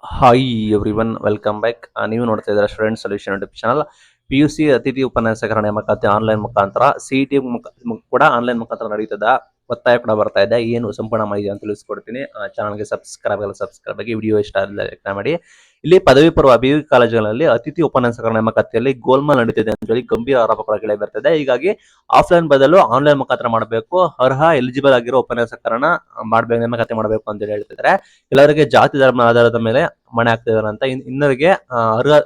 Hi everyone welcome back. ನೀವು ನೋಡ್ತಾ ಇದ್ದೀರಾ student solution YouTube channel. PUC ಅತಿಥಿ ಉಪನ್ಯಾಸಕರ ನೇಮಕಾತಿ ಆನ್ಲೈನ್ ಮುಖಾಂತರ, CET ಕೂಡ ಆನ್ಲೈನ್ ಮುಖಾಂತರ ನಡೀತದ. ಒತ್ತಾಯ ಕೂಡ ಬರ್ತಾ ಇದೆ. ಏನು ಸಂಪೂರ್ಣ ಮಾಹಿತಿ ಅಂತ ತಿಳಿಸ್ಕೊಡ್ತೀನಿ. ಚಾನಲ್ಗೆ ಸಬ್ಸ್ಕ್ರೈಬ್ ಆಗಿ ವಿಡಿಯೋ ಇಷ್ಟ ಆದರೆ ಲೈಕ್ ಮಾಡಿ. ಇಲ್ಲಿ ಪದವಿ ಪೂರ್ವ BU ಕಾಲೇಜುಗಳಲ್ಲಿ ಅತಿಥಿ ಉಪನ್ಯಾಸಕರ ನೇಮಕಾತಿಯಲ್ಲಿ ಗೋಲ್ಮಾಲ್ ನಡೀತಿದೆ ಅಂತ ಹೇಳಿ ಗಂಭೀರ ಆರೋಪಗಳ ಕೇಳಿ ಬರ್ತಿದೆ. ಹೀಗಾಗಿ ಆಫ್ಲೈನ್ ಬದಲು ಆನ್ಲೈನ್ ಮುಖಾಂತರ ಮಾಡಬೇಕು, ಅರ್ಹ ಎಲಿಜಿಬಲ್ ಆಗಿರೋ ಉಪನ್ಯಾಸಕರನ್ನ ಮಾಡಬೇಕು, ನೇಮಕಾತಿ ಮಾಡಬೇಕು ಅಂತ ಹೇಳಿ ಹೇಳ್ತಿದ್ದಾರೆ. ಕೆಲವರಿಗೆ ಜಾತಿ ಧರ್ಮ ಆಧಾರದ ಮೇಲೆ ಮನೆ ಆಗ್ತಿದ್ದಾರೆ ಅಂತ, ಇನ್ನರಿಗೆ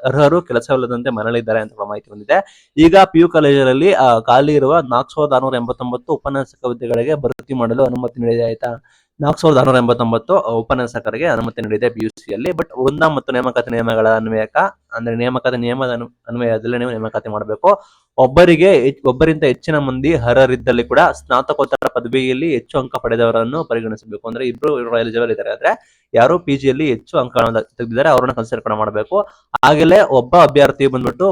ಅರ್ಹರು ಕೆಲಸವಿಲ್ಲದಂತೆ ಮನೆಯಲ್ಲಿದ್ದಾರೆ ಅಂತ ಮಾಹಿತಿ ಬಂದಿದೆ. ಈಗ PU ಕಾಲೇಜಲ್ಲಿ ಖಾಲಿ ಇರುವ 4689 ಉಪನ್ಯಾಸಕ ಹುದ್ದೆಗಳಿಗೆ ಭರ್ತಿ ಮಾಡಲು ಅನುಮತಿ ನೀಡಿದೆ. ಆಯ್ತಾ, 4689 ಉಪನ್ಯಾಸಕರಿಗೆ ಅನುಮತಿ ನೀಡಿದೆ PUC ಯಲ್ಲಿ. ಬಟ್ ವೃಂದ ಮತ್ತು ನೇಮಕಾತಿ ನಿಯಮಗಳ ಅನ್ವಯಕ, ಅಂದ್ರೆ ನೇಮಕಾತಿ ನಿಯಮದ ಅನ್ವಯದಲ್ಲಿ ನೀವು ನೇಮಕಾತಿ ಮಾಡಬೇಕು. ಒಬ್ಬರಿಂದ ಹೆಚ್ಚಿನ ಮಂದಿ ಅರ್ಹರಿದ್ದಲ್ಲಿ ಕೂಡ ಸ್ನಾತಕೋತ್ತರ ಪದವಿಯಲ್ಲಿ ಹೆಚ್ಚು ಅಂಕ ಪಡೆದವರನ್ನು ಪರಿಗಣಿಸಬೇಕು. ಅಂದ್ರೆ ಇಬ್ರು ಎಲಿಜಿಬಲ್ ಇದ್ದಾರೆ ಆದ್ರೆ ಯಾರು PG ಯಲ್ಲಿ ಹೆಚ್ಚು ಅಂಕಗಳನ್ನು ತೆಗೆದಿದ್ದಾರೆ ಅವ್ರನ್ನ ಕನ್ಸಿಡರ್ ಕೂಡ ಮಾಡಬೇಕು. ಆಗಲೇ ಒಬ್ಬ ಅಭ್ಯರ್ಥಿ ಬಂದ್ಬಿಟ್ಟು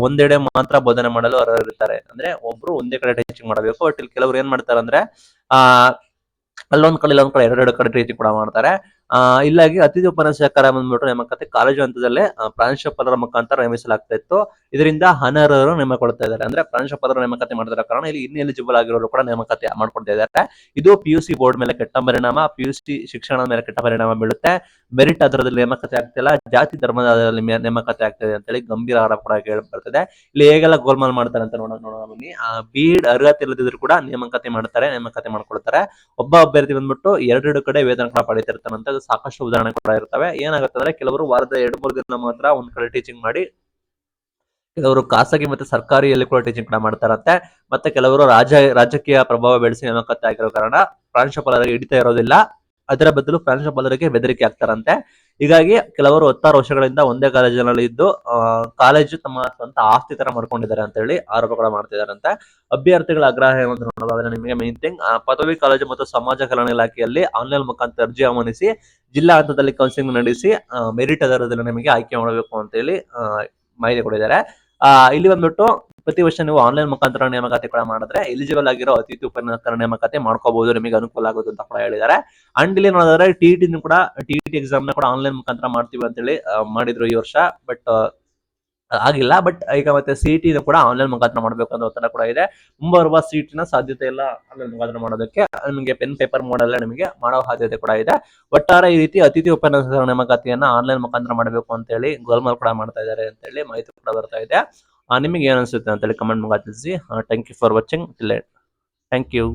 ಒಂದೆಡೆ ಮಾತ್ರ ಬೋಧನೆ ಮಾಡಲು ಅರ್ಹರಿರ್ತಾರೆ. ಅಂದ್ರೆ ಒಬ್ರು ಒಂದೇ ಕಡೆ ಟೀಚಿಂಗ್ ಮಾಡಬೇಕು. ಬಟ್ ಇಲ್ಲಿ ಕೆಲವರು ಏನ್ ಮಾಡ್ತಾರೆ ಅಂದ್ರೆ ಆ ಇಲ್ಲೊಂದ್ ಕಡೆ ಎರಡು ಕಡೆ ಟೀಚಿಂಗ್ ಕೂಡ ಮಾಡ್ತಾರೆ. ಇಲ್ಲಾಗಿ ಅತಿಥಿ ಉಪನ್ಯಾಸಕರ ಬಂದ್ಬಿಟ್ಟು ನೇಮಕಾತಿ ಕಾಲೇಜು ಹಂತದಲ್ಲೇ ಪ್ರಾಂಶುಪಾಲರ ಮುಖಾಂತರ ನೇಮಿಸಲಾಗ್ತಾ ಇತ್ತು. ಇದರಿಂದ ಅನರ್ಹರು ನೇಮಕೊಳ್ತಾ ಇದ್ದಾರೆ. ಅಂದ್ರೆ ಪ್ರಾಂಶುಪಾಲರು ನೇಮಕಾತಿ ಮಾಡಿದ ಕಾರಣ ಇಲ್ಲಿ ಇನ್ ಎಲಿಜಿಬಲ್ ಆಗಿರೋರು ಕೂಡ ನೇಮಕಾತಿ ಮಾಡ್ಕೊಳ್ತಾ ಇದ್ದಾರೆ. ಇದು PUC ಬೋರ್ಡ್ ಮೇಲೆ ಕೆಟ್ಟ ಪರಿಣಾಮ, PUC ಶಿಕ್ಷಣದ ಮೇಲೆ ಕೆಟ್ಟ ಪರಿಣಾಮ ಬೀಳುತ್ತೆ. ಮೆರಿಟ್ ಆಧಾರದಲ್ಲಿ ನೇಮಕಾತಿ ಆಗ್ತಿಲ್ಲ, ಜಾತಿ ಧರ್ಮದ ಆಧಾರದಲ್ಲಿ ನೇಮಕಾತಿ ಆಗ್ತಿದೆ ಅಂತ ಹೇಳಿ ಗಂಭೀರ ಆರೋಪ ಕೂಡ ಕೇಳಿ ಬರ್ತದೆ. ಇಲ್ಲಿ ಹೇಗೆಲ್ಲ ಗೋಲ್ಮಾಲ್ ಮಾಡ್ತಾರೆ ಅಂತ ನೋಡೋಣ ಬನ್ನಿ. BEd ಅರ್ಹತೆ ಇಲ್ಲದಿದ್ರು ಕೂಡ ನೇಮಕಾತಿ ಮಾಡ್ಕೊಳ್ತಾರೆ. ಒಬ್ಬ ಅಭ್ಯರ್ಥಿ ಬಂದ್ಬಿಟ್ಟು ಎರಡೆರಡು ಕಡೆ ವೇತನ ಕೂಡ ಪಡೀತಿರ್ತಾನಂತೆ. ಅದು ಸಾಕಷ್ಟು ಉದಾಹರಣೆ ಕೂಡ ಇರ್ತವೆ. ಏನಾಗುತ್ತೆ ಅಂದ್ರೆ ಕೆಲವರು ವಾರದ 2-3 ದಿನ ಮಾತ್ರ ಒಂದ್ ಕಡೆ ಟೀಚಿಂಗ್ ಮಾಡಿ, ಕೆಲವರು ಖಾಸಗಿ ಮತ್ತೆ ಸರ್ಕಾರಿಯಲ್ಲಿ ಕೂಡ ಟೀಚಿಂಗ್ ಕೂಡ ಮಾಡ್ತಾರಂತೆ. ಮತ್ತೆ ಕೆಲವರು ರಾಜಕೀಯ ಪ್ರಭಾವ ಬೆಳೆಸಿ ನೇಮಕಾತಿ ಆಗಿರೋ ಕಾರಣ ಪ್ರಾಂಶುಪಾಲರಿಗೆ ಹಿಡಿತಾ ಇರೋದಿಲ್ಲ, ಅದರ ಬದಲು ಪ್ರಾಂಶುಪಾಲರಿಗೆ ಬೆದರಿಕೆ ಆಗ್ತಾರಂತೆ. ಹೀಗಾಗಿ ಕೆಲವರು 16 ವರ್ಷಗಳಿಂದ ಒಂದೇ ಕಾಲೇಜಿನಲ್ಲಿ ಇದ್ದು ಕಾಲೇಜು ತಮ್ಮ ಸ್ವಂತ ಆಸ್ತಿ ತರ ಮಾಡ್ಕೊಂಡಿದ್ದಾರೆ ಅಂತ ಹೇಳಿ ಆರೋಪಗಳ ಮಾಡ್ತಿದಾರಂತೆ. ಅಭ್ಯರ್ಥಿಗಳ ಆಗ್ರಹ ಏನಂತ ನೋಡೋದಾದ್ರೆ ನಿಮಗೆ ಮೇನ್ ಥಿಂಗ್, ಪದವಿ ಕಾಲೇಜು ಮತ್ತು ಸಮಾಜ ಕಲ್ಯಾಣ ಇಲಾಖೆಯಲ್ಲಿ ಆನ್ಲೈನ್ ಮುಖಾಂತರ ಅರ್ಜಿ ಆಹ್ವಾನಿಸಿ ಜಿಲ್ಲಾ ಹಂತದಲ್ಲಿ ಕೌನ್ಸಿಲಿಂಗ್ ನಡೆಸಿ ಮೆರಿಟ್ ಆಧಾರದಲ್ಲಿ ನಿಮಗೆ ಆಯ್ಕೆ ಮಾಡಬೇಕು ಅಂತ ಹೇಳಿ ಮಾಹಿತಿ ಕೊಟ್ಟಿದ್ದಾರೆ. ಇಲ್ಲಿ ಬಂದ್ಬಿಟ್ಟು ಪ್ರತಿ ವರ್ಷ ನೀವು ಆನ್ಲೈನ್ ಮುಖಾಂತರ ನೇಮಕಾತಿ ಕೂಡ ಮಾಡಿದ್ರೆ ಎಲಿಜಿಬಲ್ ಆಗಿರೋ ಅತಿಥಿ ಉಪನ್ಯಾಸಕರ ನೇಮಕಾತಿ ಮಾಡ್ಕೋಬಹುದು, ನಿಮಗೆ ಅನುಕೂಲ ಆಗುತ್ತೆ ಅಂತ ಕೂಡ ಹೇಳಿದ್ದಾರೆ. ಅಂಡ್ ಇಲ್ಲಿ ನೋಡಿದ್ರೆ TET ಎಕ್ಸಾಮ್ ನ ಕೂಡ ಆನ್ಲೈನ್ ಮುಖಾಂತರ ಮಾಡ್ತೀವಿ ಅಂತ ಹೇಳಿ ಮಾಡಿದ್ರು ಈ ವರ್ಷ. ಬಟ್ ಆಗಿಲ್ಲ. ಬಟ್ ಈಗ ಮತ್ತೆ CET ಕೂಡ ಆನ್ಲೈನ್ ಮುಖಾಂತರ ಮಾಡಬೇಕು ಅನ್ನೋ ಒತ್ತಡ ಕೂಡ ಇದೆ. ಮುಂಬರುವ CET ನ ಸಾಧ್ಯತೆ ಇಲ್ಲ ಆನ್ಲೈನ್ ಮುಖಾಂತರ ಮಾಡೋದಕ್ಕೆ. ನಿಮಗೆ ಪೆನ್ ಪೇಪರ್ ಮಾಡಲ್ಲ, ನಿಮಗೆ ಮಾಡೋ ಸಾಧ್ಯತೆ ಕೂಡ ಇದೆ. ಒಟ್ಟಾರೆ ಈ ರೀತಿ ಅತಿಥಿ ಉಪನ್ಯಾಸಕರ ನೇಮಕಾತಿಯನ್ನ ಆನ್ಲೈನ್ ಮುಖಾಂತರ ಮಾಡಬೇಕು ಅಂತ ಹೇಳಿ ಗೋಲ್ಮಾಲ್ ಕೂಡ ಮಾಡ್ತಾ ಇದ್ದಾರೆ ಅಂತ ಹೇಳಿ ಮಾಹಿತಿ ಕೂಡ ಬರ್ತಾ ಇದೆ. ನಿಮಗೆ ಏನ್ ಅನ್ಸುತ್ತೆ ಅಂತ ಹೇಳಿ ಕಮೆಂಟ್ ಮುಖಾಂತರ ತಿಳಿಸಿ. Thank you for watching. Thank you.